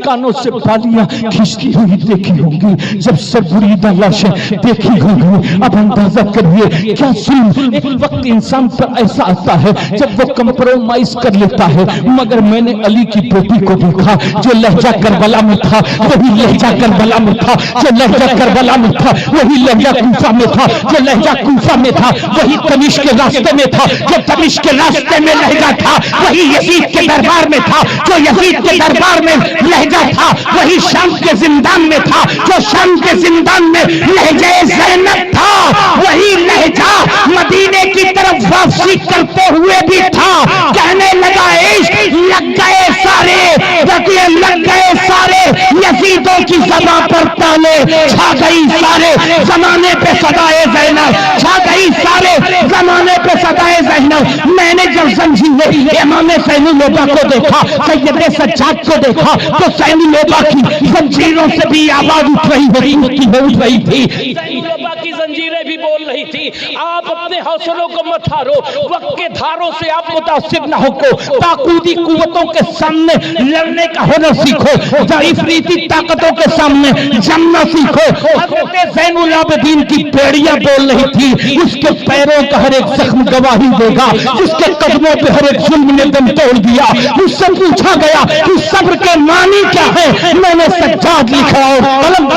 کانوں سے بالیاں کھینچتی ہوئی دیکھی ہوگی، جب سر بریدہ لاشیں دیکھی ہوگی۔ اب اندازہ کریے کیا ظلم ایک وقت انسان پر ایسا آتا ہے جب وہ کمپرومائز کر لیتا ہے۔ مگر میں نے علی کی بیٹی کو دیکھا جو لہجہ کربلا میں تھا وہی لہجہ کربلا میں تھا، جو لہجہ کربلا میں تھا وہی لہجہ کوفہ میں تھا، جو لہجہ کوفہ میں تھا وہی دمشق کے راستے میں تھا، جو دمشق کے راستے میں لہجہ تھا وہی یزید کے دربار میں تھا، جو یزید کے دربار میں لہجہ تھا وہی شام کے زندان میں تھا، جو شام کے زندان میں لہجہ زینب تھا وہی لہجہ مدینے کی طرف واپسی کرتے ہوئے بھی تھا۔ کہنے لگا عشق لگ گئے سارے، لگ گئے سارے یزیدوں کی زبان پر تالے، چھا گئی سارے زمانے پہ صدائے زینب، چھا گئی سارے زمانے پہ صدائے زینب۔ میں نے جب زنجیریں امام حسین لوبا کو دیکھا، سید سجاد کو دیکھا تو حسین لوبا کی زنجیروں سے بھی آواز اٹھ رہی تھی، لوبا کی زنجیریں بھی بول رہی تھی۔ آپ اپنے حوصلوں کو مت ہارو، وقت کے دھاروں سے آپ متاثر نہ ہو کو، طاقوتی قوتوں کے سامنے لڑنے کا ہنر سیکھو، افریتی طاقتوں کے سامنے جمنا سیکھو۔ حضرت زین العابدین کی بیڑیاں بول رہی تھی، اس کے پیروں کا ہر ایک زخم گواہی دے گا، جس کے قدموں پہ ہر ایک ظلم نے دم توڑ دیا۔ اس سے پوچھا گیا کہ صبر کے معنی کیا ہے؟ میں نے سجاد لکھا اور قلم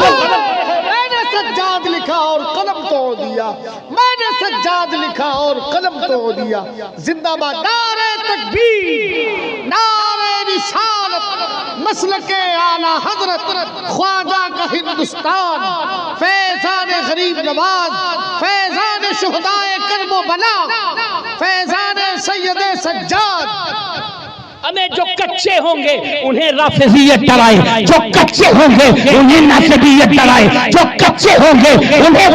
اور قلم توڑ دیا، میں نے سجاد لکھا اور قلم توڑ دیا۔ زندہ باد نعرہ تکبیر، نعرہ رسالت، مسلک اعلی حضرت خواجہ کا ہندوستان، فیضان غریب نواز، فیضان شہدائے کرب و بلا، فیضان سید سجاد۔ ہمیں جو کچے ہوں گے انہیں رافضیت ڈرائے، جو کچے ہوں گے انہیں ناصبیت ڈرائے، جو کچے ہوں گے انہیں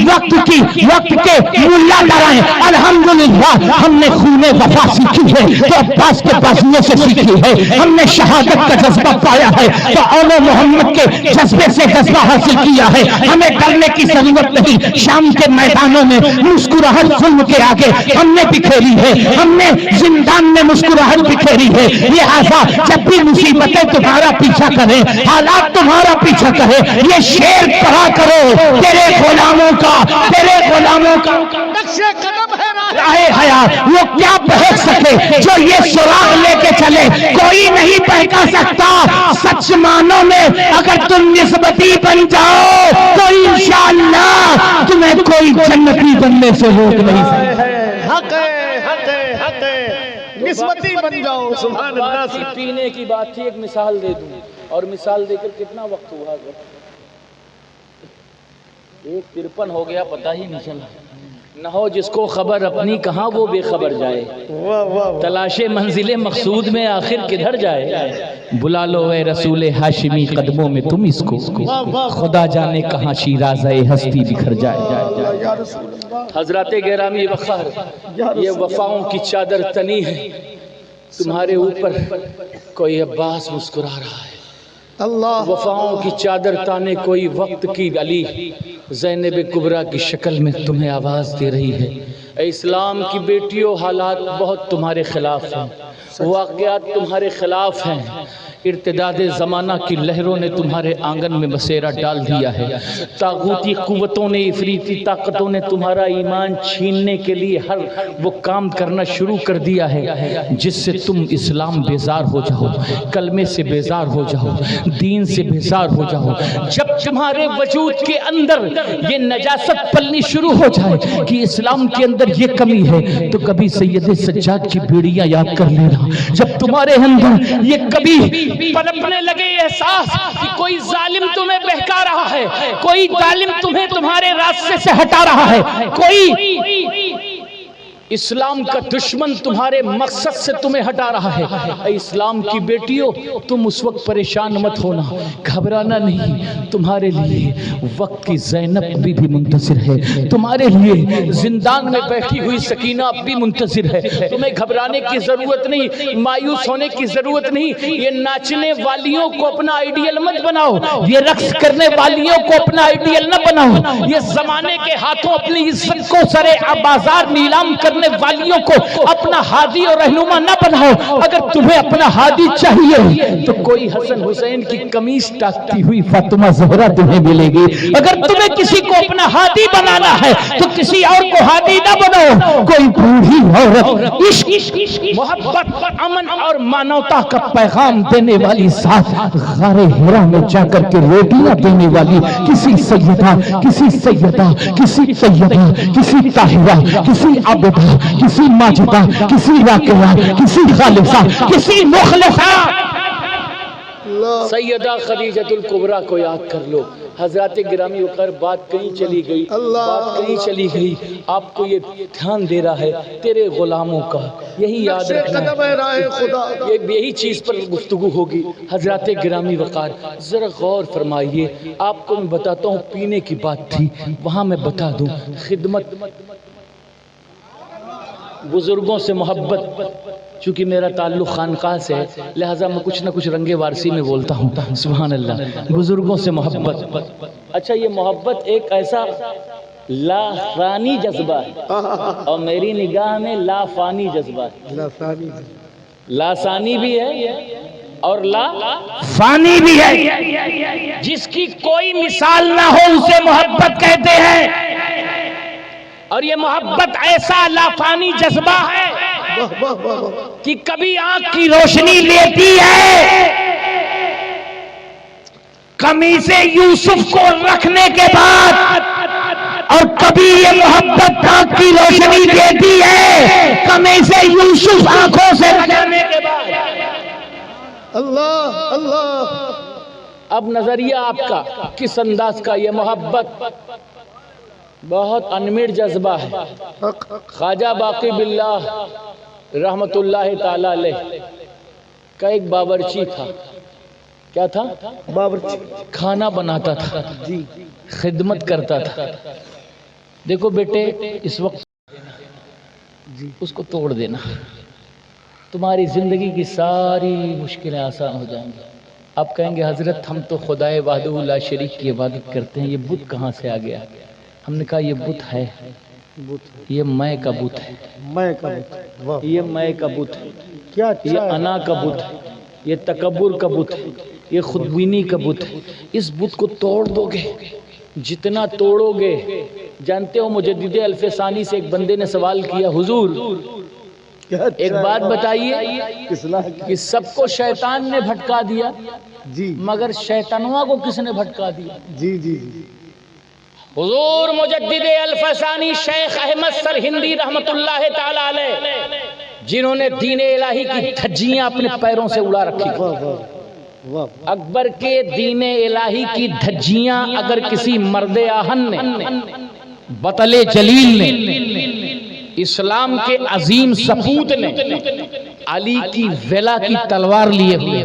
وقت کے ملا ڈرائے۔ الحمدللہ ہم نے خون وفا سیکھی ہے تو عباس کے بازوؤں سے سیکھی ہے، ہم نے شہادت کا جذبہ پایا ہے تو اول محمد کے جذبے سے جذبہ حاصل کیا ہے۔ ہمیں ڈرنے کی ضرورت نہیں، شام کے میدانوں میں مسکراہٹ ظلم کے آگے ہم نے بکھیری ہے، ہم نے زندان میں مسکراہٹ بکھیری ہے۔ لہذا جب بھی مصیبتیں تمہارا پیچھا کریں، حالات تمہارا پیچھا کرے، یہ شعر پڑھا کرو، تیرے غلاموں کا نقش قدم ہے راہ حیات وہ کیا بہک سکے جو یہ سراغ لے کے چلے، کوئی نہیں بہکا سکتا۔ سچ مانو میں اگر تم نسبتی بن جاؤ تو انشاءاللہ تمہیں کوئی جنتی بننے سے روک نہیں سکتا۔ حق ہے، حق ہے، حق ہے، نسبتی بن جاؤ۔ سبحان اللہ۔ پینے کی بات تھی، ایک مثال دے دوں، اور مثال دے کر کتنا وقت ہوا؟ 1:53 ہو گیا، پتہ ہی نہیں چلا۔ نہ ہو جس کو خبر اپنی کہاں وہ بے خبر جائے، تلاش منزل مقصود میں آخر کدھر جائے۔ بلا لو اے رسول ہاشمی قدموں میں تم اس کو، خدا جانے کہاں شیرازہ ہستی بکھر جائے۔ حضرات گرامی وقار، یہ وفاؤں کی چادر تنی ہے تمہارے اوپر، کوئی عباس مسکرا رہا ہے۔ وفاؤں کی چادر تانے کوئی وقت کی علی، زینب کبریٰ کی شکل میں تمہیں آواز دے رہی ہے۔ اے اسلام کی بیٹیوں، حالات بہت تمہارے خلاف ہیں، واقعات تمہارے خلاف ہیں، ارتداد زمانہ کی لہروں نے تمہارے آنگن میں بسیرا ڈال دیا ہے، طاغوتی قوتوں نے، افریتی طاقتوں نے تمہارا ایمان چھیننے کے لیے ہر وہ کام کرنا شروع کر دیا ہے جس سے تم اسلام بیزار ہو جاؤ، کلمے سے بیزار ہو جاؤ، دین سے بیزار ہو جاؤ۔ جب تمہارے وجود کے اندر یہ نجاست پلنی شروع ہو جائے کہ اسلام کے اندر یہ کمی ہے تو کبھی سید سجاد کی بیڑیاں یاد کر لینا۔ جب تمہارے اندر یہ کبھی پنپنے لگے احساس کہ کوئی ظالم تمہیں بہکا رہا ہے، کوئی ظالم تمہیں تمہارے راستے سے ہٹا رہا ہے، کوئی اسلام کا دشمن تمہارے مقصد سے تمہیں ہٹا رہا ہے، اے اسلام کی بیٹیوں تم اس وقت پریشان مت ہونا، گھبرانا نہیں۔ تمہارے لیے وقت کی زینب بھی منتظر ہے، تمہارے لیے زندان میں بیٹھی ہوئی سکینہ بھی منتظر ہے۔ تمہیں گھبرانے کی ضرورت نہیں، مایوس ہونے کی ضرورت نہیں۔ یہ ناچنے والیوں کو اپنا آئیڈیل مت بناؤ، یہ رقص کرنے والیوں کو اپنا آئیڈیل نہ بناؤ، یہ زمانے کے ہاتھوں اپنی عزت کو سرے بازار نیلام کرنے کرنے والیوں کو اپنا ہادی اور رہنما نہ بناؤ. اگر تمہیں اپنا ہادی چاہیے تو کوئی حسن حسین کی قمیص ٹاکتی ہوئی فاطمہ زہرا تمہیں ملے گی. اگر تمہیں کسی کو اپنا ہادی بنانا ہے تو کسی اور کو ہادی نہ بناؤ. کوئی بوڑھی عورت عشق، محبت، امن اور مانوتا کا پیغام دینے والی ذات غار ہرا میں جا کر کے روٹیاں دینے والی کسی سیدہ، کسی سیدہ، کسی طیبہ، کسی طاہرہ، کسی عابدہ، کسی ماجدہ، کسی راکعہ، کسی خالصہ، کسی مخلصہ. سیدہ خدیجۃ الکبریٰ کو یاد کر لو. حضرات گرامی وقار بات کہیں چلی گئی، بات کہیں چلی گئی. آپ کو یہ دھیان دے رہا ہے تیرے غلاموں کا، یہی یاد رکھنا ہے، یہی چیز پر گفتگو ہوگی. حضرات گرامی وقار ذرا غور فرمائیے. آپ کو میں بتاتا ہوں، پینے کی بات تھی وہاں میں بتا دوں. خدمت، بزرگوں سے محبت، چونکہ میرا تعلق خانقاہ سے ہے لہٰذا میں کچھ نہ کچھ رنگے وارسی میں بولتا ہوں. سبحان اللہ. بزرگوں سے محبت. اچھا، یہ محبت ایک ایسا لافانی جذبہ ہے اور میری نگاہ میں لافانی جذبہ ہے. لاسانی بھی ہے اور لا فانی بھی ہے. جس کی کوئی مثال نہ ہو اسے محبت کہتے ہیں. اور یہ محبت ایسا لافانی جذبہ ہے کہ کبھی آنکھ کی روشنی لیتی ہے، قمیص یوسف کو رکھنے کے بعد، اور کبھی یہ محبت آنکھ کی روشنی دیتی ہے قمیص یوسف آنکھوں سے رکھنے کے بعد. اللہ اللہ. اب نظریہ آپ کا کس انداز کا؟ یہ محبت بہت انمٹ جذبہ ہے. خواجہ باقی باللہ رحمت اللہ تعالی علیہ کا ایک باورچی تھا. کیا تھا؟ باورچی. کھانا بناتا تھا، خدمت کرتا تھا. دیکھو بیٹے، اس وقت اس کو توڑ دینا، تمہاری زندگی کی ساری مشکلیں آسان ہو جائیں گی. آپ کہیں گے حضرت ہم تو خدائے وحدہ لا شریک کی عبادت کرتے ہیں، یہ بت کہاں سے آ گیا؟ ہم نے کہا یہ بت ہے، یہ میں کا بت ہے، میں کا بت. یہ میں کا بت ہے، کیا یہ انا کا بت ہے، یہ تکبر کا بت ہے، یہ خودبینی کا بت ہے. اس بت کو توڑ دو گے، جتنا توڑو گے. جانتے ہو مجدد الفسانی سے ایک بندے نے سوال کیا، حضور ایک بات بتائیے کہ سب کو شیطان نے بھٹکا دیا جی مگر شیطانوا کو کس نے بھٹکا دیا؟ جی جی جی. حضور مجدد الفسانی شیخ احمد سرہندی رحمت اللہ تعالی علیہ، جنہوں نے دین الہی کی دھجیاں اپنے پیروں سے اڑا رکھی. اکبر کے دین الہی کی دھجیاں اگر کسی مرد آہن نے، بطل جلیل نے، اسلام کے عظیم سپوت نے، علی کی ویلا کی تلوار لیے ہوئے،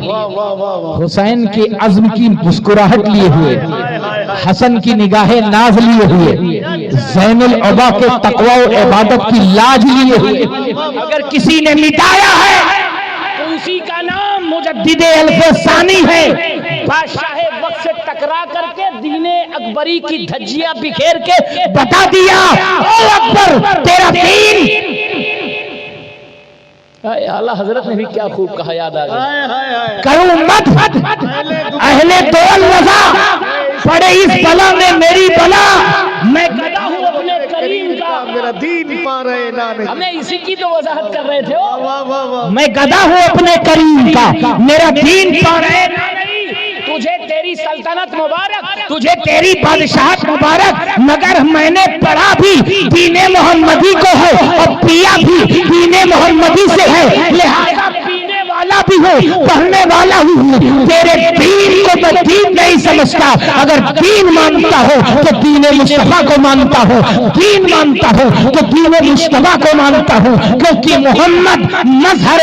حسین کے عزم کی مسکراہٹ لیے ہوئے، حسن کی نگاہ ناز لیے ہوئے، زین العبا کے تقوی و عبادت کی لاج لیے ہوئے اگر کسی نے مٹایا ہے تو اسی کا نام مجدد الفسانی ہے. بادشاہ وقت سے ٹکرا کر کے دین اکبری کی دھجیاں بکھیر کے بتا دیا، او اکبر تیرا دین. اعلیٰ حضرت نے بھی کیا خوب کہا، یاد آ گیا. کروں مت اہل دول رضا پڑے اس بلا میں میری بلا، میں گدا ہوں اپنے کریم کا، میرا دین پا رہے نانے. ہمیں اسی کی تو وضاحت کر رہے تھے. میں گدا ہوں اپنے کریم کا، میرا دین پا رہے نانے. تجھے تیری سلطنت مبارک، تجھے تیری بادشاہت مبارک، مگر میں نے پڑھا بھی دین محمدی کو ہے اور پیا بھی دین محمدی سے ہے، لہذا پینے والا بھی ہو، پڑھنے والا بھی ہوں. تیرے دین کو میں دین نہیں سمجھتا. اگر دین مانتا ہو تو دین مصطفیٰ کو مانتا ہو، دین مانتا ہو تو دین مصطفیٰ کو مانتا ہو، کیونکہ محمد مظہر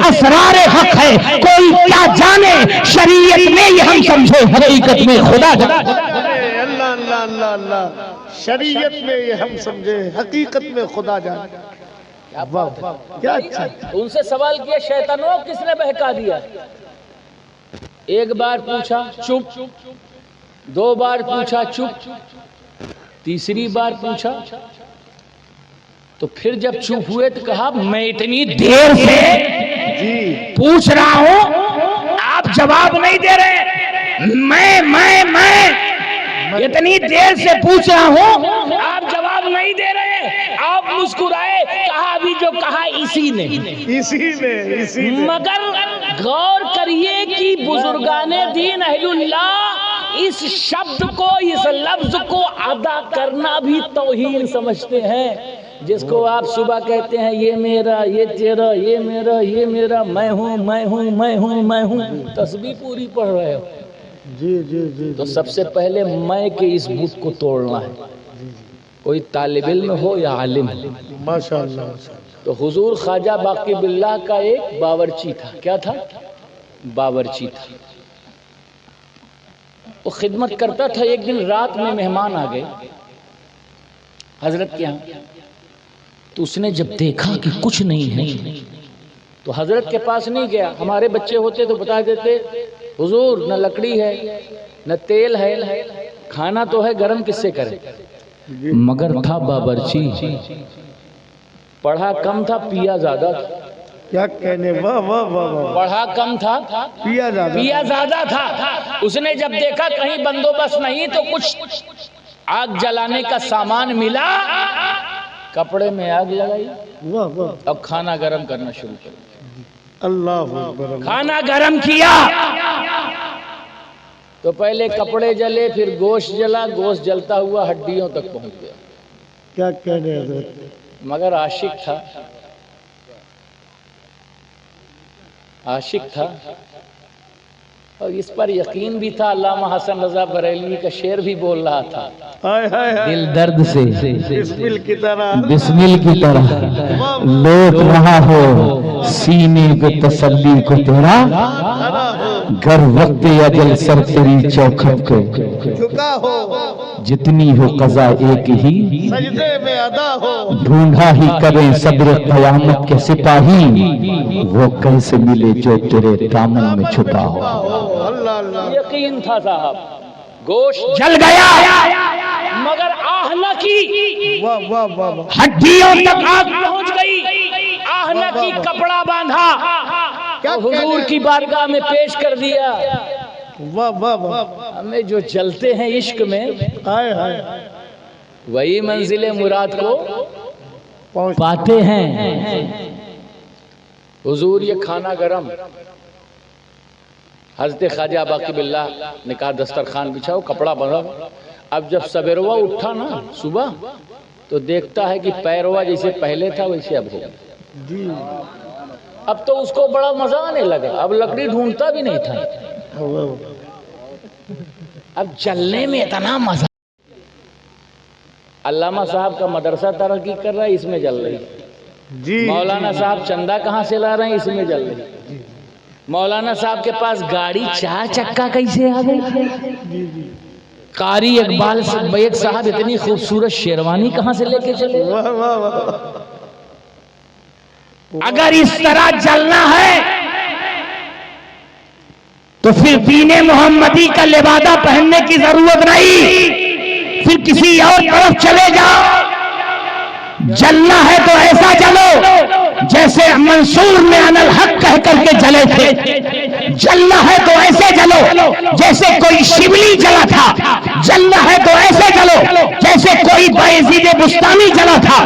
اسرار حق ہے. کوئی کیا جانے شریعت میں یہ ہم سمجھے، حقیقت میں خدا جانے. اللہ اللہ اللہ اللہ. شریعت میں یہ ہم سمجھے، حقیقت میں خدا جانے. کیا اچھا. ان سے سوال کیا شیطانوں کس نے بہکا دیا؟ ایک بار پوچھا چپ، دو بار پوچھا چپ، تیسری بار پوچھا تو پھر جب چپ ہوئے تو کہا میں اتنی دیر سے پوچھ رہا ہوں آپ جواب نہیں دے رہے، میں اتنی دیر سے پوچھ رہا ہوں آپ جواب نہیں دے رہے، آپ مسکرائے، کہا ابھی جو کہا اسی نے۔ مگر غور کریے کہ بزرگان دین اہل اللہ اس شبد کو، اس لفظ کو ادا کرنا بھی توہین سمجھتے ہیں۔ جس کو آپ صبح کہتے ہیں یہ میرا، یہ تیرا، یہ میرا، یہ میرا، میں ہوں میں ہوں میں ہوں میں ہوں، تسبیح پوری پڑھ رہے ہو، تو سب سے پہلے میں کے اس بت کو توڑنا ہے، کوئی طالب علم ہو یا عالم ہو۔ ماشاءاللہ۔ تو حضور خواجہ باقی باللہ کا ایک باورچی تھا، کیا تھا؟ باورچی تھا، وہ خدمت کرتا تھا۔ ایک دن رات میں مہمان آ گئے حضرت کے یہاں، تو اس نے جب دیکھا کہ کچھ نہیں ہے تو حضرت کے پاس نہیں گیا۔ ہمارے بچے ہوتے تو بتا دیتے حضور نہ لکڑی ہے نہ تیل ہے، کھانا تو ہے، گرم کس سے کریں؟ مگر تھا باورچی، پڑھا کم تھا پیا زیادہ تھا۔ کیا کہنے، واہ واہ واہ واہ، پڑھا کم تھا پیا زیادہ تھا۔ اس نے جب دیکھا کہیں بندوبست نہیں تو کچھ آگ جلانے کا سامان ملا، کپڑے میں آگ لگائی، واہ واہ، اب کھانا گرم کرنا شروع کر دیا۔ اللہ اکبر۔ کھانا گرم کیا تو پہلے کپڑے جلے، پھر گوشت جلا، گوشت جلتا ہوا ہڈیوں تک پہنچ گیا۔ کیا کہنے حضرت، مگر عاشق تھا، عاشق تھا، اور اس پر یقین بھی تھا۔ علامہ حسن رضا بریلوی کا شعر بھی بول رہا تھا، ہائے ہائے ہائے، دل درد سے بسمل کی طرح، بسمل کی طرح لوٹ رہا ہو سینے کو تسلی کو تیرا، گر وقت اجل سر تیری چوکھٹ کو جھکا ہو، جتنی ہو قضا ایک ہی، سجدے میں ادا ہو، ڈھونڈا ہی کریں صبر قیامت کے سپاہی، وہ کیسے ملے جو تیرے دامن میں چھپا ہو۔ اللہ اللہ، یقین تھا صاحب، گوشت جل گیا مگر آہ نہ کی، واہ واہ واہ واہ، ہڈیوں تک آگ پہنچ گئی، آہ نہ کی، کپڑا باندھا، حضور کی بارگاہ میں پیش کر دیا۔ واہ واہ واہ، ہمیں جو چلتے ہیں عشق میں، ہائے ہائے، وہی منزل مراد کو پہنچ، پاتے ہیں۔ حضور یہ کھانا گرم، حضرت خواجہ باقی باللہ نے کہا دسترخوان بچھاؤ، کپڑا باندھو۔ اب جب سویروا اٹھا نا صبح تو دیکھتا ہے کہ پیروا جیسے پہلے تھا ویسے اب ہو گیا۔ جی، اب تو اس کو بڑا مزہ آنے لگا، اب لکڑی ڈھونڈتا بھی نہیں تھا، واہ واہ، اب جلنے میں اتنا مزہ۔ علامہ صاحب کا مدرسہ ترقی کر رہا ہے، اس میں جل رہی۔ جی، مولانا صاحب چندہ کہاں سے لا رہے ہیں، اس میں جل رہی۔ مولانا صاحب کے پاس گاڑی 4 چکا کیسے آ گئی؟ قاری اقبال بیگ صاحب اتنی خوبصورت شیروانی کہاں سے لے کے چلے؟ واہ واہ واہ، اگر اس طرح جلنا ہے تو پھر دین محمدی کا لبادہ پہننے کی ضرورت نہیں، پھر کسی اور طرف چلے جاؤ۔ جلنا ہے تو ایسا جلو جیسے منصور نے انا الحق کہہ کر کے جلے تھے، جلنا ہے تو ایسے جلو جیسے کوئی شبلی جلا تھا، جلنا ہے تو ایسے جلو جیسے کوئی بایزید بستانی جلا تھا،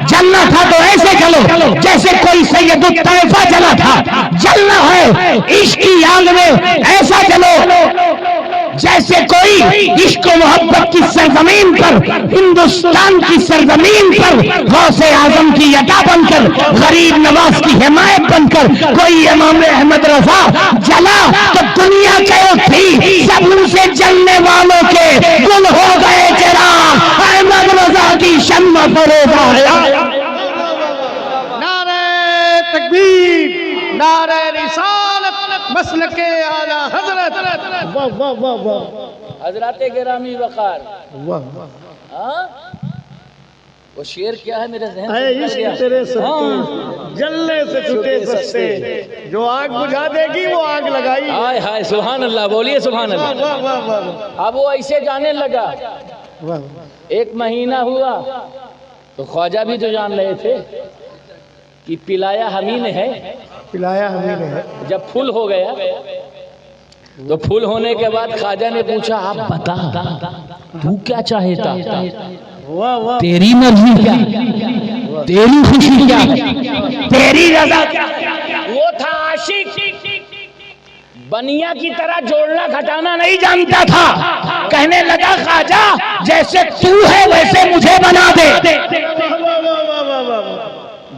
جلنا تھا تو ایسے جلو جیسے کوئی سید الطائفہ جلا تھا، جلنا ہے عشق کی آگ میں ایسا جلو جیسے کوئی عشق و محبت کی سرزمین پر، ہندوستان کی سرزمین پر غوث اعظم کی عطا بن کر، غریب نواز کی حمایت بن کر کوئی امام احمد رضا جلا تو دنیا کیا تھی؟ سب ان سے جلنے والوں کے گل ہو گئے چراغ، احمد رضا کی شمع فروزہ ہے۔ نعرہ تکبیر، نعرہ رسالت، مسلک اعلی حضرت، واہ واہ واہ واہ، حضرات گرامی وقار، واہ واہ، ہاں وہ شعر کیا ہے میرے ذہن اے سے عشق تیرے سستے، جلنے سے چھٹے سستے، جو آگ بجھا دے گی وہ آگ لگائی، ہائے ہائے سبحان اللہ، بولیے سبحان واہ اللہ۔ واہ واہ واہ، اب وہ ایسے جانے لگا، واہ، 1 مہینہ ہوا تو خواجہ بھی تو جان رہے تھے کہ پلایا ہمیں نے ہے، پلایا ہمیں نے ہے. جب پھول ہو گیا تو پھول ہونے کے بعد خواجہ نے پوچھا آپ بتا تو کیا چاہتا، واہ واہ. تیری مرضی کیا، تیری خوشی کیا، تیری رضا کیا؟ وہ تھا عاشق، بنیا کی طرح جوڑنا گھٹانا نہیں جانتا تھا. کہنے لگا خواجہ جیسے تو ہے ویسے مجھے بنا دے،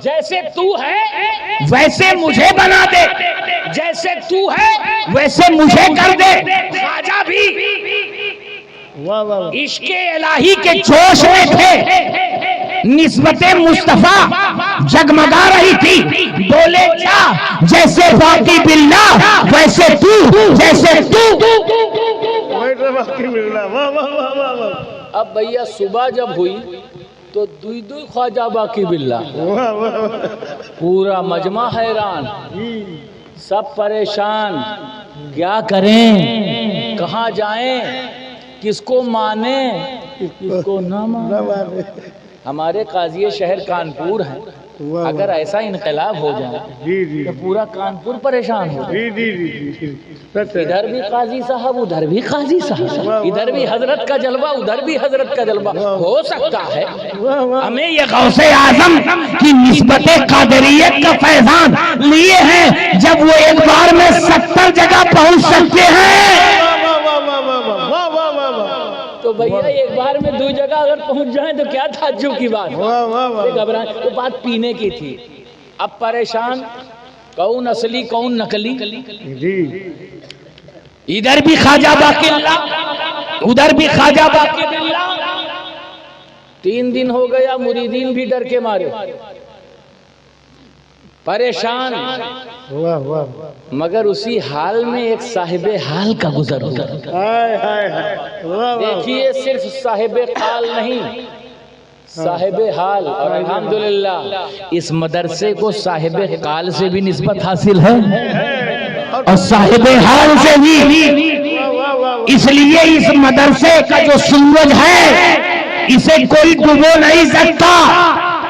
جیسے تو ہے ویسے مجھے بنا دے، جیسے تو ہے ویسے مجھے کر دے. خواجہ بھی واہ واہ. عشق الہی کے جوش میں تھے، نسبت مصطفیٰ جگمگا رہی تھی. بولے کیا جیسے باقی باللہ ویسے تو، جیسے تو. باقی ملنا. واہ واہ واہ واہ واہ. اب بھیا صبح جب ہوئی تو دوئی دوئی خواجہ باقی باللہ، واہ واہ. پورا مجمع حیران، سب پریشان، کیا کریں، کہاں جائیں، کس کو مانیں، کس کو نہ مانیں. ہمارے قاضی شہر کانپور ہیں، اگر ایسا انقلاب ہو جائے جی جی تو پورا کانپور پریشان ہو. جی جی جی. ادھر بھی قاضی صاحب، ادھر بھی قاضی صاحب، ادھر بھی حضرت کا جلوہ، ادھر بھی حضرت کا جلوہ. ہو سکتا ہے ہمیں یہ غوث اعظم کی نسبت قادریت کا فیضان لیے ہیں جب وہ ایک بار میں 70 جگہ پہنچ سکتے ہیں. تو بھیا ایک بار میں 2 جگہ اگر پہنچ جائیں تو کیا تعجب کی بات. گھبرائیں، وہ بات پینے کی تھی. اب پریشان، کون اصلی کون نقلی. ادھر بھی خواجہ باقی اللہ، ادھر بھی خواجہ باقی اللہ. 3 دن ہو گیا، مریدین بھی ڈر کے مارے، پریشان. مگر اسی حال میں ایک صاحب حال کا گزر ہوا. دیکھیے صرف صاحب حال نہیں، صاحب حال. اور الحمدللہ اس مدرسے کو صاحب قال سے بھی نسبت حاصل ہے اور صاحب حال سے بھی. اس لیے اس مدرسے کا جو سورج ہے اسے کوئی ڈبو نہیں سکتا.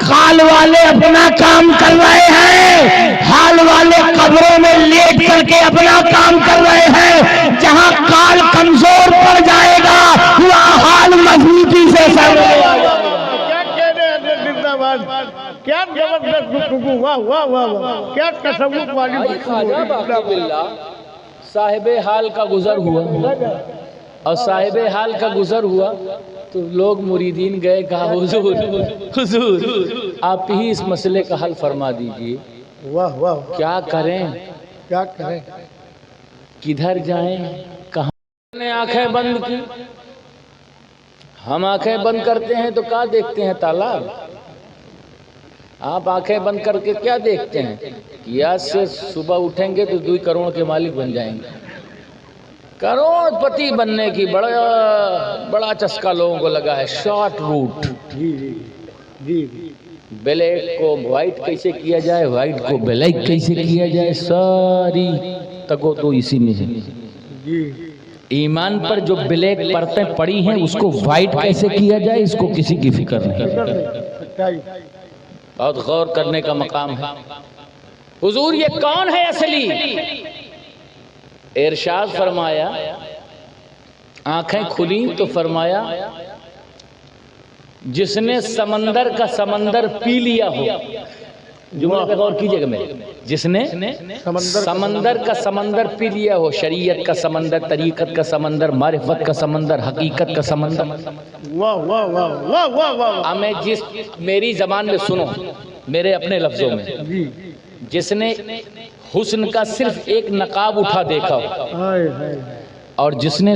قال والے اپنا کام کر رہے ہیں، حال والے قبروں میں لیٹ کر کے اپنا کام کر رہے ہیں. جہاں قال کمزور پڑ جائے گا وہاں حال مضبوطی سے سر. کیا زبردست گفتگو. واہ واہ واہ واہ. کیا تصوف والی خواجہ باقی باللہ صاحب حال کا گزر ہوا. اور صاحب حال کا گزر ہوا تو لوگ مریدین گئے، کہا حضور حضور آپ ہی اس مسئلے کا حل فرما دیجئے. واہ واہ. کیا کریں، کیا کریں، کدھر جائیں، کہاں. نے آنکھیں بند کی. ہم آنکھیں بند کرتے ہیں تو کیا دیکھتے ہیں؟ تالاب. آپ آنکھیں بند کر کے کیا دیکھتے ہیں؟ کہ آج سے صبح اٹھیں گے تو 2 کروڑ کے مالک بن جائیں گے. کروڑ پتی بننے کی بڑا چسکا لوگوں کو لگا ہے. Short route. جی بلیک کو وائٹ کیسے کیا جائے، وائٹ کو بلیک کیسے کیا جائے، ساری تگو تو اسی میں ہے. ایمان پر جو بلیک پرتیں پڑی ہیں اس کو وائٹ کیسے کیا جائے اس کو کسی کی فکر نہیں. بہت غور کرنے کا مقام ہے. حضور یہ کون ہے اصلی؟ ارشاد فرمایا، آنکھیں کھلی تو فرمایا جس نے سمندر کا سمندر پی لیا ہو. جملے پہ غور کیجئے گا میرے. جس نے سمندر کا سمندر پی لیا ہو، شریعت کا سمندر، طریقت کا سمندر، معرفت کا سمندر، حقیقت کا سمندر. واہ واہ واہ واہ واہ واہ. میں جس میری زبان میں سنو، میرے اپنے لفظوں میں، جس نے حسن کا صرف ایک نقاب اٹھا دیکھا ہو، اور جس نے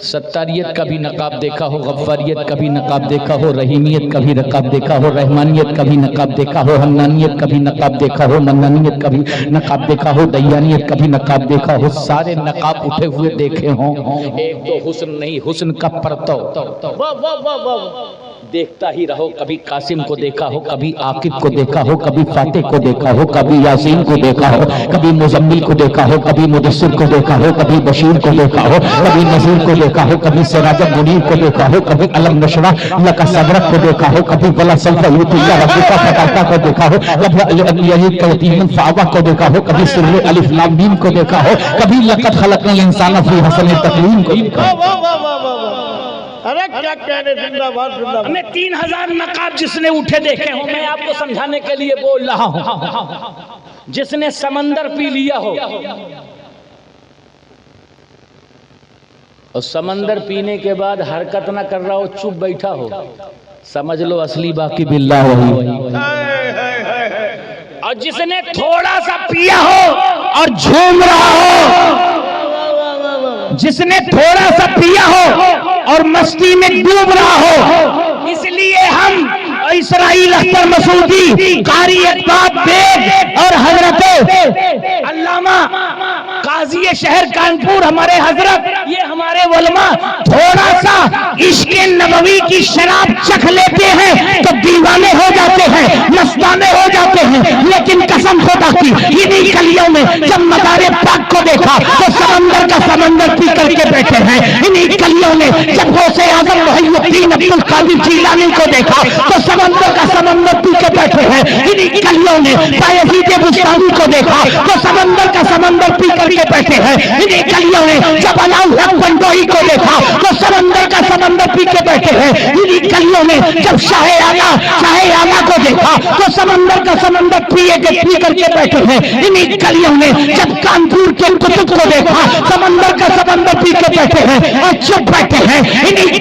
ستاریت کا بھی نقاب دیکھا ہو، غفاریت کا بھی نقاب دیکھا ہو، رحیمیت کا بھی نقاب دیکھا ہو، رحمانیت کا بھی نقاب دیکھا ہو، حنانیت کا بھی نقاب دیکھا ہو، منانیت کا بھی نقاب دیکھا ہو، دیانیت کا بھی نقاب دیکھا ہو، سارے نقاب اٹھے ہوئے دیکھے ہوں، ایک تو حسن نہیں، حسن کا پرتو. دیکھتا ہی رہو، کبھی قاسم کو دیکھا ہو، کبھی عاقب کو دیکھا ہو، کبھی فاتح کو دیکھا ہو، کبھی یاسین کو دیکھا ہو، کبھی مزمل کو دیکھا ہو، کبھی مدثر کو دیکھا ہو، کبھی بشیر کو دیکھا ہو، کبھی نذیر کو دیکھا ہو، کبھی سراج منیر کو دیکھا ہو، کبھی علم نشرح لک صدرک کو دیکھا ہو، کبھی ولا سوف یعطیک ربک فترضی کو دیکھا ہو، کبھی یزید کا یتیم فآویٰ کو دیکھا ہو، کبھی سر الف لام میم کو دیکھا ہو، کبھی لقد خلقنا الانسان فی احسن تقویم کو دیکھا ہو۔ واہ واہ واہ واہ واہ، ارے کیا کہنے، زندہ باد زندہ باد۔ ہمیں 3000 نقاب جس نے اٹھے دیکھے ہوں، میں آپ کو سمجھانے کے لیے بول رہا ہوں، جس نے سمندر پی لیا ہو اور سمندر پینے کے بعد حرکت نہ کر رہا ہو، چپ بیٹھا ہو، سمجھ لو اصلی باقی باللہ وہی۔ اور جس نے تھوڑا سا پیا ہو اور جھوم رہا ہو، جس نے تھوڑا سا پیا ہو اور مستی میں ڈوب رہا ہو، اس لیے ہم اسرائیل اختر مسعودی، قاری اقبال بیگ اور حضرت علامہ قاضی شہر کانپور ہمارے حضرت، یہ ہمارے علماء تھوڑا سا عشق نبوی کی شراب چکھ لیتے ہیں تو دیوانے ہو جاتے ہیں، مستانے ہو جاتے ہیں، لیکن قسم خدا کی انہی کلیوں میں جب مزار پاک کو دیکھا تو سمندر کا سمندر پی کر کے بیٹھے ہیں، انہی کلیوں میں جب غوث اعظم محی الدین عبد القادر جیلانی کو دیکھا تو سمندر کا سمندر پی کے بیٹھے ہیں، انہی کلیوں میں بایزید بستانی کو دیکھا تو سمندر کا سمندر پی کر کے بیٹھے ہیں، انہی کلیوں میں جب علاؤ بنڈوئی کو دیکھا تو سمندر کا سمندر پی کے بیٹھے ہیں، انہی کلیوں میں جب شاہ اعلیٰ کو دیکھا تو سمندر کا سمندر پی کر کے بیٹھے ہیں، انہی کلیوں میں جب کانپور کے قطب کو دیکھا سمندر کا سمندر پی کے بیٹھے ہیں اور چپ بیٹھے ہیں، انہی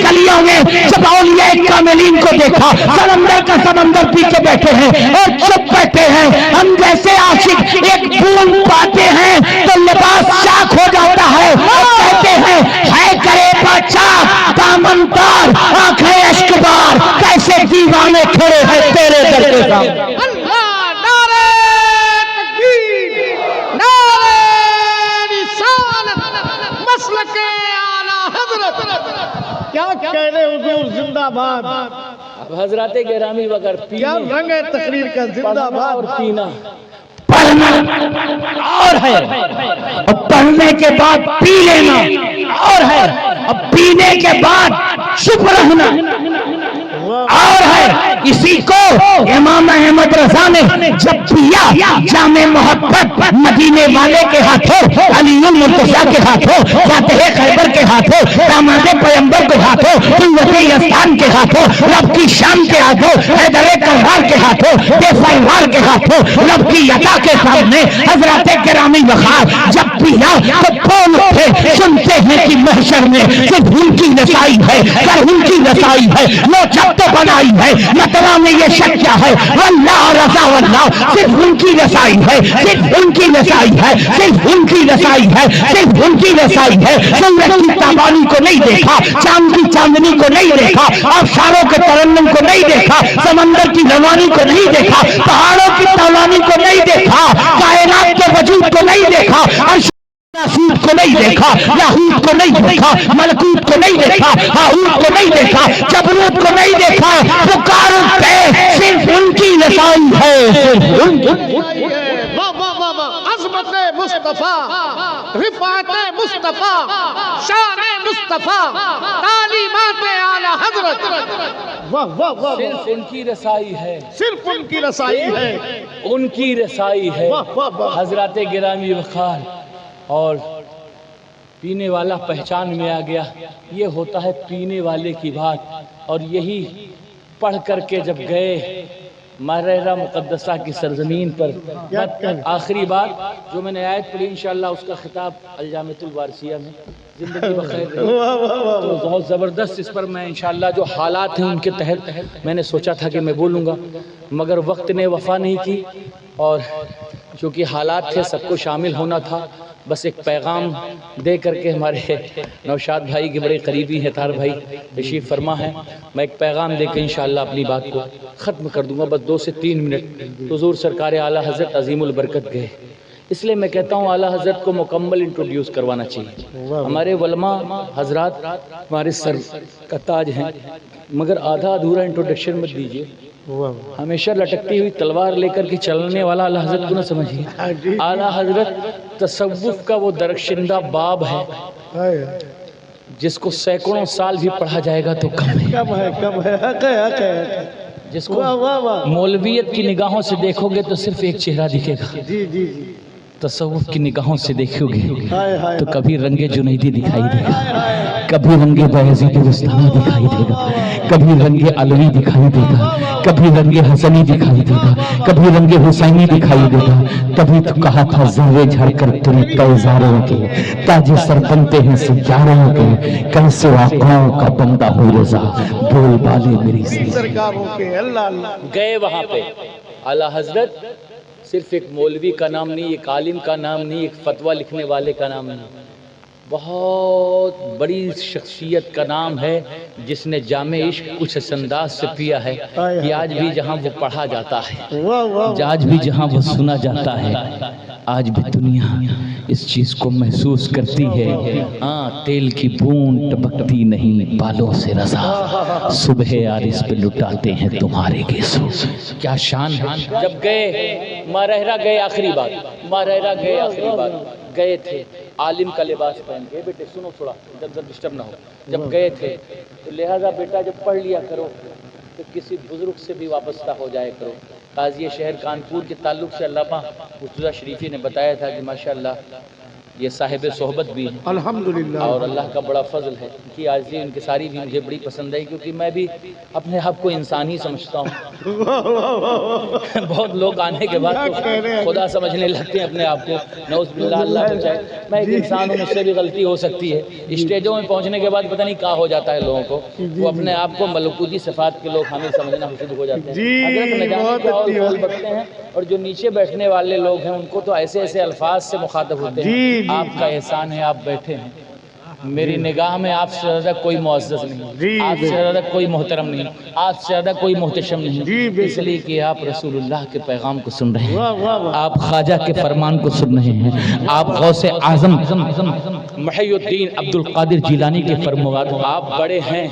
کلیوں میں جب اولیاء کاملین کو دیکھا سمندر کا سمندر پی کے بیٹھے ہیں اور چپ بیٹھے ہیں۔ ہم جیسے عاشق ایک بوند پاتے ہیں تو لباس چاک ہو جاتا ہے اور کہتے ہیں ہے کرے بادشاہ دامن تار آنکھیں اشکبار، کیسے دیوانے کھڑے ہیں تیرے در کے سامنے۔ اللہ، نعرہ تکبیر، نعرہ رسالت، مسلک اعلیٰ حضرت، کیا کہنے حضور زندہ باد۔ اب حضرات گرامی وگر کیا پینے رنگ ہے تقریر کا، زندہ باد اور پینا پڑھنا اور ہے، اور پڑھنے کے بعد پی لینا اور ہے، اور پینے کے بعد چپ رہنا اور ہے۔ اسی کو امام احمد رضا نے جب پیا جامع محبت مدینے والے کے ہاتھوں، علی المرتضیٰ کے ہاتھوں، فاتح خیبر کے ہاتھوں، داماد پیغمبر کے ہاتھوں، قوت یزدان کے ہاتھوں، رب کی شام کے ہاتھوں، حیدر کرار کے ہاتھوں، دیفائنوار کے ہاتھوں، رب کی عطا کے سامنے حضرات گرامی وقار جب پیا تو بول اٹھے، سنتے ہیں کہ محشر میں صرف ان کی رسائی ہے، کر ان کی رسائی ہے، لو جب تو بنائی ہے، مطلع میں یہ شک کیا ہے، واللہ رضا واللہ صرف ان کی رسائی ہے، صرف ان کی رسائی ہے، صرف ان کی رسائی ہے، صرف ان کی رسائی ہے۔ سورج کی تابانی کو نہیں دیکھا، چاند کی چاندنی کو نہیں دیکھا، آبشاروں کے ترنم کو نہیں دیکھا، سمندر کی روانی کو نہیں دیکھا، پہاڑوں کی توانی کو نہیں دیکھا، کائنات کے وجود کو نہیں دیکھا، عرش ناسوت کو نہیں دیکھا، لاہوت کو نہیں دیکھا، ملکوت کو نہیں دیکھا، ہاہوت کو نہیں دیکھا، جبروت کو نہیں دیکھا، پکار اٹھے صرف ان کی رسائی ہے، صرف ان کی۔ واہ واہ واہ واہ، عظمت مصطفیٰ، رفعت مصطفیٰ، شان مصطفیٰ، تعلیمات اعلیٰ حضرت، واہ واہ واہ، صرف ان کی رسائی ہے، صرف ان کی رسائی ہے، ان کی رسائی ہے۔ واہ واہ واہ۔ حضرات گرامی وقار اور پینے والا پہچان میں آ گیا، یہ ہوتا ہے پینے والے کی بات۔ اور یہی پڑھ کر کے جب گئے مرحرہ مقدسہ کی سرزمین پر، آخری بات جو میں نے آیت پڑھی انشاءاللہ اس کا خطاب الجامعۃ الوارثیہ میں، زندگی بخیر رہی، تو بہت زبردست اس پر میں انشاءاللہ جو حالات ہیں ان کے تحت میں نے سوچا تھا کہ میں بولوں گا، مگر وقت نے وفا نہیں کی، اور چونکہ حالات تھے سب کو شامل ہونا تھا، بس ایک پیغام دے کر کے حمارے نوشاد بھائی کے بڑے قریبی ہیں، تار بھائی تشریف فرما ہے، میں ایک پیغام دے کے انشاءاللہ اپنی بات کو ختم کر دوں گا، بس 2 سے 3 منٹ۔ حضور سرکار اعلیٰ حضرت عظیم البرکت گئے، اس لیے میں کہتا ہوں اعلیٰ حضرت کو مکمل انٹروڈیوس کروانا چاہیے. ہمارے علماء حضرات ہمارے سر کا تاج ہیں، مگر آدھا ادھورا انٹروڈکشن مت دیجیے. ہمیشہ لٹکتی ہوئی تلوار لے کر کے چلنے والا اعلیٰ حضرت کو نہ سمجھیے. اعلیٰ حضرت تصوف کا وہ درخشندہ باب ہے جس کو سینکڑوں سال بھی پڑھا جائے گا تو کم ہے. جس کو مولویت کی نگاہوں سے دیکھو گے تو صرف ایک چہرہ دکھے گا، تصوف کی نگاہوں سے دیکھو گے تو کبھی رنگ جنیدی دکھائی دے گا، کبھی رنگ بایزید بستانی دکھائی دے گا، کبھی رنگ علوی دکھائی دے گا، کبھی رنگ حسنی دکھائی دے گا، کبھی رنگ حسینی دکھائی دے گا. تبھی تو کہا تھا زرے جھڑ کر تم کیزاروں کے تاج سر بنتے ہیں سیاروں کے، کیسے آقاؤں کا بندہ ہو رضا بول بالے میری سرکاروں کے. اللہ اللہ. گئے وہاں پہ اعلیٰ حضرت صرف ایک مولوی کا نام نہیں، ایک عالم کا نام نہیں، ایک فتویٰ لکھنے والے کا نام نہیں، بہت بڑی شخصیت کا نام ہے جس نے جام عشق کچھ اس انداز سے پیا ہے کہ آج بھی جہاں وہ پڑھا جاتا ہے، آج بھی جہاں وہ سنا جاتا ہے، آج بھی دنیا اس چیز کو محسوس کرتی ہے. تیل کی بوند ٹپکتی نہیں بالوں سے رضا، صبح عارض پہ لٹاتے ہیں تمہارے گیسو. کیا شان ہے. جب گئے مارہرہ گئے، آخری بات مارہرہ گئے، آخری بات گئے تھے عالم کا لباس پہن کے. بیٹے سنو تھوڑا، ادھر ڈسٹرب نہ ہو. جب گئے تھے تو لہذا بیٹا جب پڑھ لیا کرو تو کسی بزرگ سے بھی وابستہ ہو جائے کرو. قاضی شہر کانپور کے تعلق سے علامہ مرتضیٰ شریفی نے بتایا تھا کہ ماشاءاللہ یہ صاحب صحبت بھی ہیں الحمدللہ، اور اللہ کا بڑا فضل ہے. ان کی عاجزی، ان کی ساری بھی مجھے بڑی پسند آئی، کیونکہ میں بھی اپنے آپ کو انسان ہی سمجھتا ہوں. بہت لوگ آنے کے بعد تو خدا سمجھنے لگتے ہیں اپنے آپ کو، نعوذ باللہ، اللہ بچائے. میں ایک انسان ہوں، مجھ سے بھی غلطی ہو سکتی ہے. اسٹیجوں میں پہنچنے کے بعد پتہ نہیں کیا ہو جاتا ہے لوگوں کو، وہ اپنے آپ کو ملکوتی صفات کے لوگ حامل سمجھنا شروع ہو جاتے ہیں. حضرت نہ جانے کیا اور بکتے ہیں، اور جو نیچے بیٹھنے والے لوگ ہیں ان کو تو ایسے ایسے الفاظ سے مخاطب ہوتے ہیں. آپ کا احسان ہے آپ بیٹھے ہیں. میری نگاہ میں آپ سے زیادہ کوئی معزز نہیں، آپ سے زیادہ کوئی محترم نہیں، آپ سے زیادہ کوئی محتشم نہیں، اس لیے کہ آپ رسول اللہ کے پیغام کو سن رہے ہیں، آپ خواجہ کے فرمان کو سن رہے ہیں، آپ غوث اعظم محی الدین عبد القادر جیلانی کے فرمان. آپ بڑے ہیں،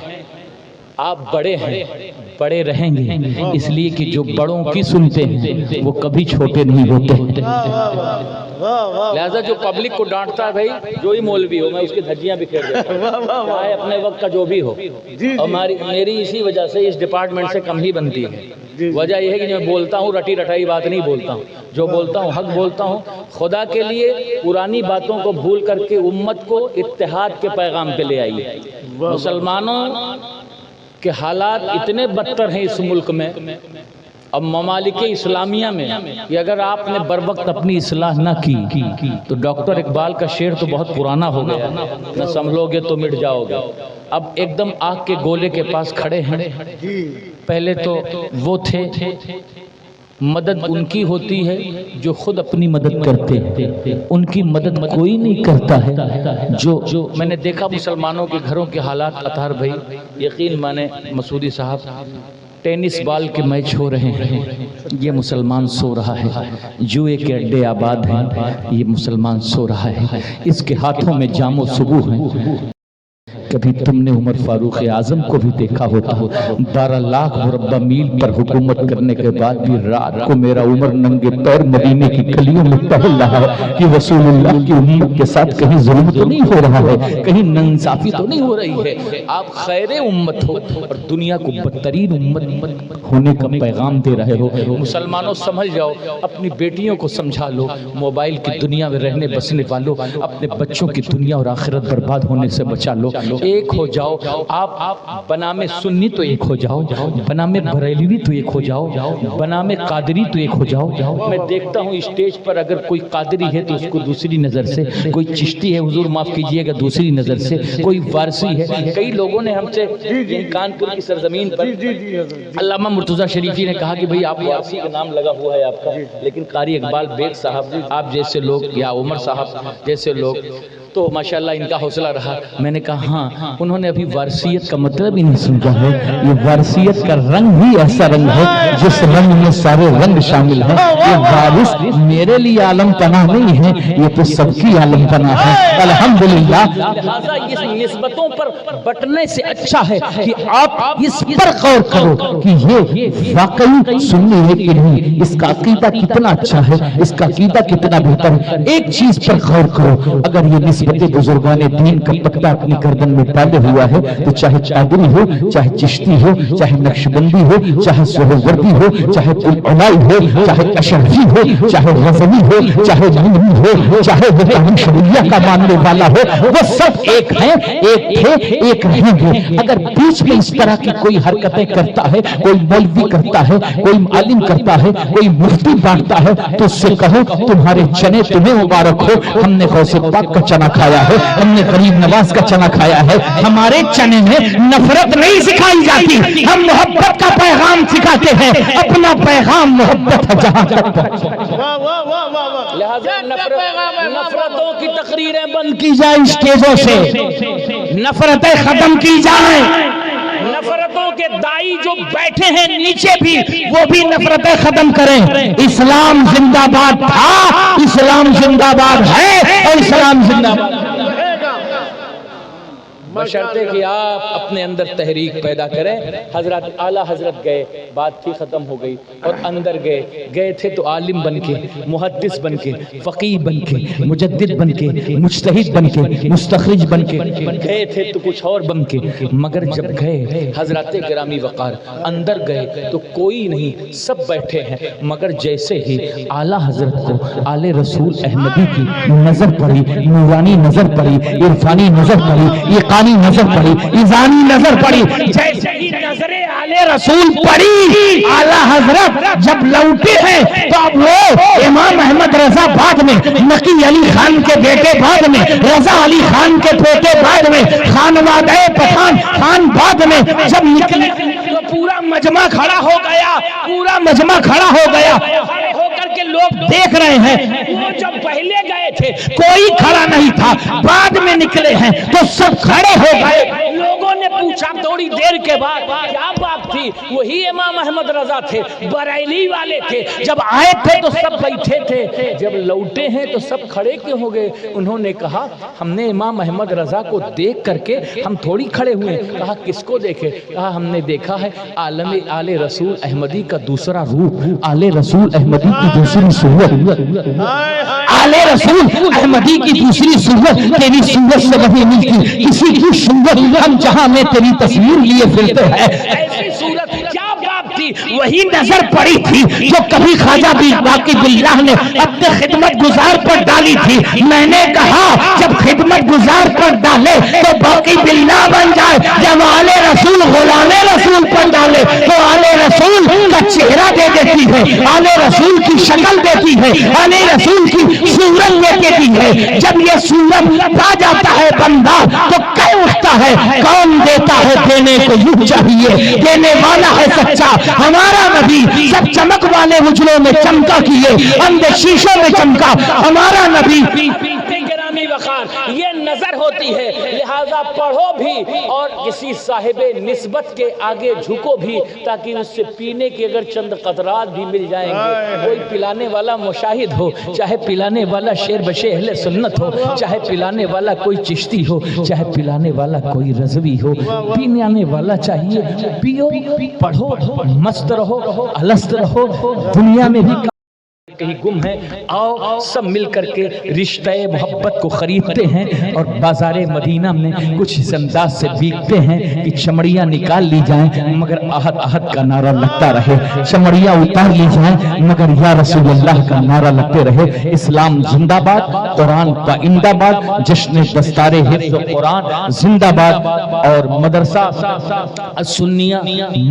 آپ بڑے ہیں، بڑے رہیں گے، اس لیے کہ جو بڑوں کی سنتے ہیں وہ کبھی چھوٹے نہیں ہوتے. لہذا جو پبلک کو ڈانٹتا ہے بھائی جو ہی مولوی ہو، میں اس کی دھجیاں بکھیر دیتا ہوں، چاہے اپنے وقت کا جو بھی ہو. اور میری اسی وجہ سے اس ڈپارٹمنٹ سے کم ہی بنتی ہے. وجہ یہ ہے کہ میں بولتا ہوں رٹی رٹائی بات نہیں بولتا ہوں، جو بولتا ہوں حق بولتا ہوں. خدا کے لیے پرانی باتوں کو بھول کر کے امت کو اتحاد کے پیغام پہ لے آئیے. مسلمانوں کہ حالات اتنے بدتر ہیں اس ملک میں، اب ممالک اسلامیہ میں، کہ اگر آپ نے بر وقت اپنی اصلاح نہ کی تو ڈاکٹر اقبال کا شعر تو بہت پرانا ہو گیا، نہ سنبھلو گے تو مٹ جاؤ گے. اب ایک دم آگ کے گولے کے پاس کھڑے ہیں. پہلے تو وہ تھے، مدد ان کی ہوتی ہے جو خود اپنی مدد کرتے ہیں، ان کی مدد کوئی نہیں کرتا ہے. جو میں نے دیکھا مسلمانوں کے گھروں کے حالات اطہر بھائی، یقین مانے مسعودی صاحب، ٹینس بال کے میچ ہو رہے ہیں، یہ مسلمان سو رہا ہے. جوئے کے اڈے آباد ہیں، یہ مسلمان سو رہا ہے. اس کے ہاتھوں میں جام و سبو ہیں. کبھی تم نے عمر فاروق اعظم کو بھی دیکھا ہوتا، 12 لاکھ مربع میل پر حکومت کرنے کے بعد بھی رات کو میرا عمر ننگے پیر مدینے کی گلیوں میں ٹہل رہا ہے کہ رسول اللہ کی امت کے ساتھ کہیں ظلم تو نہیں ہو رہا ہے، کہیں ناانصافی تو نہیں ہو رہی ہے. آپ خیر امت ہو اور دنیا کو بدترین امت ہونے کا پیغام دے رہے ہو. مسلمانوں سمجھ جاؤ، اپنی بیٹیوں کو سمجھا لو، موبائل کی دنیا میں رہنے بسنے والوں اپنے بچوں کی دنیا اور آخرت برباد ہونے سے بچا لو. ایک ہو جاؤ. آپ بنام سنی تو ایک ہو جاؤ، بنام بریلوی تو ایک ہو جاؤ، بنام قادری تو ایک ہو جاؤ. میں دیکھتا ہوں اسٹیج پر اگر کوئی قادری ہے تو اس کو دوسری نظر سے، کوئی چشتی ہے حضور معاف کیجئے گا دوسری نظر سے، کوئی وارثی ہے. کئی لوگوں نے ہم سے کانپور کی سرزمین پر علامہ مرتضیٰ شریفی نے کہا کہ بھئی آپ وارثی کا نام لگا ہوا ہے آپ کا، لیکن قاری اقبال بیگ صاحب، آپ جیسے لوگ یا عمر صاحب جیسے لوگ تو ماشاءاللہ ان کا حوصلہ رہا. میں نے کہا ہاں. انہوں نے ابھی وارثیت کا مطلب ہی نہیں سمجھا ہے. یہ وارثیت کا رنگ ہی ایسا رنگ ہے جس رنگ میں سارے رنگ شامل ہیں. یہ وارث میرے لیے عالم پناہ نہیں ہے, یہ تو سب کی عالم پناہ ہے. الحمدللہ. لہٰذا اس نسبتوں پر بٹنے سے اچھا ہے کہ آپ اس پر غور کرو کہ یہ واقعی سنی ہے کہ نہیں, اس کا عقیدہ کتنا اچھا ہے, اس کا عقیدہ کتنا بہتر ہے. ایک چیز پر غور کرو, اگر یہ نسبت بزرگان دین کا پتہ اپنی گردن میں ڈالے ہوا ہے تو چاہے قادری ہو, چاہے چشتی ہو, چاہے نقشبندی ہو, چاہے سہروردی ہو, چاہے پلائی ہو, چاہے اشرفی ہو, چاہے غزنی ہو, چاہے نوری ہو, چاہے وہ شریعہ کا ماننے والا ہو, وہ سب ایک ہیں, ایک تھے, ایک رہیں گے. اگر بیچ میں اس طرح کی کوئی حرکتیں کرتا ہے, کوئی مولوی کرتا ہے, کوئی عالم کرتا ہے, کوئی مفتی بانٹتا ہے, تو اس سے کہو تمہارے چنے تمہیں مبارک ہو. ہم نے غوث پاک کا چنا کھایا ہے, ہم نے غریب نواز کا چنا کھایا ہے. ہمارے چنے میں نفرت نہیں سکھائی جاتی, ہم محبت کا پیغام سکھاتے ہیں. اپنا پیغام محبت ہے جہاں تک پہنچے. لہذا نفرتوں کی تقریریں بند کی جائے اسٹیجوں سے, نفرتیں ختم کی جائیں. نفرتوں کے دائی جو بیٹھے ہیں نیچے بھی, وہ بھی نفرتیں ختم کریں. اسلام زندہ باد تھا, اسلام زندہ باد ہے, اور اسلام زندہ باد ہے. بشرطے کہ آپ اپنے اندر تحریک پیدا کریں. حضرت اعلیٰ حضرت گئے, بات تھی ختم ہو گئی, اور اندر گئے تھے تو عالم بن کے, محدث بن کے, فقیہ بن کے, مجدد بن کے, مجتہد بن کے, مستخرج بن کے گئے تھے تو کچھ اور بن کے. مگر جب گئے حضرات گرامی وقار, اندر گئے تو کوئی نہیں, سب بیٹھے ہیں. مگر جیسے ہی اعلیٰ حضرت کو آل رسول احمدی کی نظر پڑی, نورانی نظر پڑی, عرفانی نظر پڑی, نظر پڑی, ایزانی نظر پڑی, جیسے ہی نظر آل رسول پڑی, اعلیٰ حضرت جب لوٹے ہیں تو اب وہ امام احمد رضا بعد میں, نقی علی خان کے بیٹے بعد میں, رضا علی خان کے پوتے بعد میں, خانوادہ پٹھان خان بعد میں, جب نکلے تو پورا مجمع کھڑا ہو گیا, پورا مجمع کھڑا ہو گیا. ہو کر کے لوگ دیکھ رہے ہیں, وہ جب پہلے گئے تھے کوئی کھڑا نہیں تھا, بعد میں نکلے ہیں تو سب کھڑے ہو گئے. لوگوں نے پوچھا تھوڑی دیر کے بعد کیا بات تھی, وہی امام احمد رضا تھے, بریلی والے تھے. جب آئے تھے تو سب بیٹھے تھے, جب لوٹے ہیں تو سب کھڑے کیوں ہو گئے؟ انہوں نے کہا ہم نے امام احمد رضا کو دیکھ کر کے ہم تھوڑی کھڑے ہوئے. کہا کس کو دیکھے؟ کہا ہم نے دیکھا ہے عالم آل رسول احمدی کا دوسرا روح, آل رسول احمدی کی دوسری صورت, آل رسول احمدی کی دوسری صورت. تیری صورت سے نہیں ملتی کسی کی صورت, ہم جہاں میں تیری تصویر لیے پھرتے ہیں. ایسی صورت کیا بات تھی, وہی نظر پڑی تھی جو کبھی خواجہ باقی باللہ نے اپنے خدمت گزار پر ڈالی تھی. میں نے کہا جب خدمت گزار پر ڈالے تو باقی باللہ بن جائے, جب آل رسول غلام رسول پر ڈالے تو آل رسول کا چہرہ دے دیتی ہے, آل رسول کی شکل دیتی ہے, آل رسول کی صورت لے دیتی ہے. جب یہ صورت پا جاتا ہے بندہ تو کہہ اٹھتا ہے کون دیتا ہے, دینے کو یوں چاہیے, دینے والا ہے سچا ہمارا نبی. سب چمک والے اجلوں میں چمکا کیے, اندھے شیشوں میں چمکا ہمارا نبی. گرامی وقار یہ نظر ہوتی ہے, لہذا پڑھو بھی اور کسی صاحب نسبت کے آگے جھکو بھی, تاکہ اس سے پینے کے اگر چند قطرات بھی مل جائیں گے. کوئی پلانے والا مشاہد ہو, چاہے پلانے والا شیر بشے اہل سنت ہو, چاہے پلانے والا کوئی چشتی ہو, چاہے پلانے والا کوئی رضوی ہو, پینے والا چاہیے پیو, پڑھو, مست رہو, الست رہو. دنیا میں بھی کہیں گم ہے, آؤ سب مل کر کے رشتہ محبت کو خریدتے ہیں اور بازار مدینہ میں کچھ اس انداز سے بیکتے ہیں کہ چمڑیاں نکال لی جائیں مگر احد احد کا نعرہ لگتا رہے, چمڑیاں اتار لی جائیں مگر یا رسول اللہ کا نعرہ لگتے رہے. اسلام زندہ باد, قرآن پائندہ باد, جشن دستار حفظ قرآن زندہ باد, اور مدرسہ سنیہ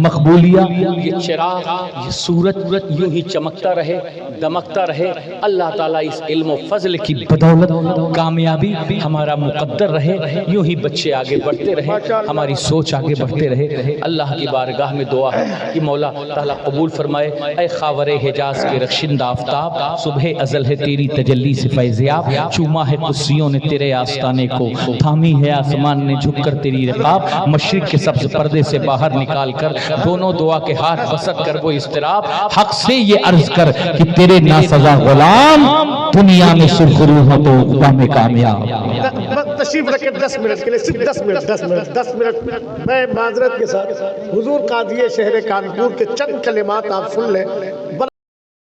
مقبولیہ, یہ چراغ, یہ صورت یوں ہی چمکتا رہے, دمک دمکتا رہے، اللہ تعالیٰ اس علم و فضل کی بدولت کامیابی ہمارا مقدر رہے، یوں ہی بچے آگے بڑھتے رہے، ہماری سوچ آگے بڑھتے رہے۔ اللہ کی بارگاہ میں دعا ہے کہ مولا تعالیٰ قبول فرمائے۔ اے خاور حجاز کے رخشندہ آفتاب، صبح ازل ہے تیری تجلی سے فیضیاب، چوما ہے قدسیوں نے تیرے آستانے کو، تھامی ہے آسمان نے جھک کر تیری رقاب، مشرق کے سبز پردے سے باہر نکال کر دونوں دعا کے ہاتھ بسط کر وہ اضطراب، حق سے یہ عرض کر کہ تیرے ناسزا غلام دنیا میں سرخرو ہو تو عقبہ میں کامیاب۔ تشریف رکھیں 10 منٹ کے لیے، صرف 10 منٹ میں معذرت کے ساتھ حضور قاضی شہر کانپور کے چند کلمات آپ سن لیں۔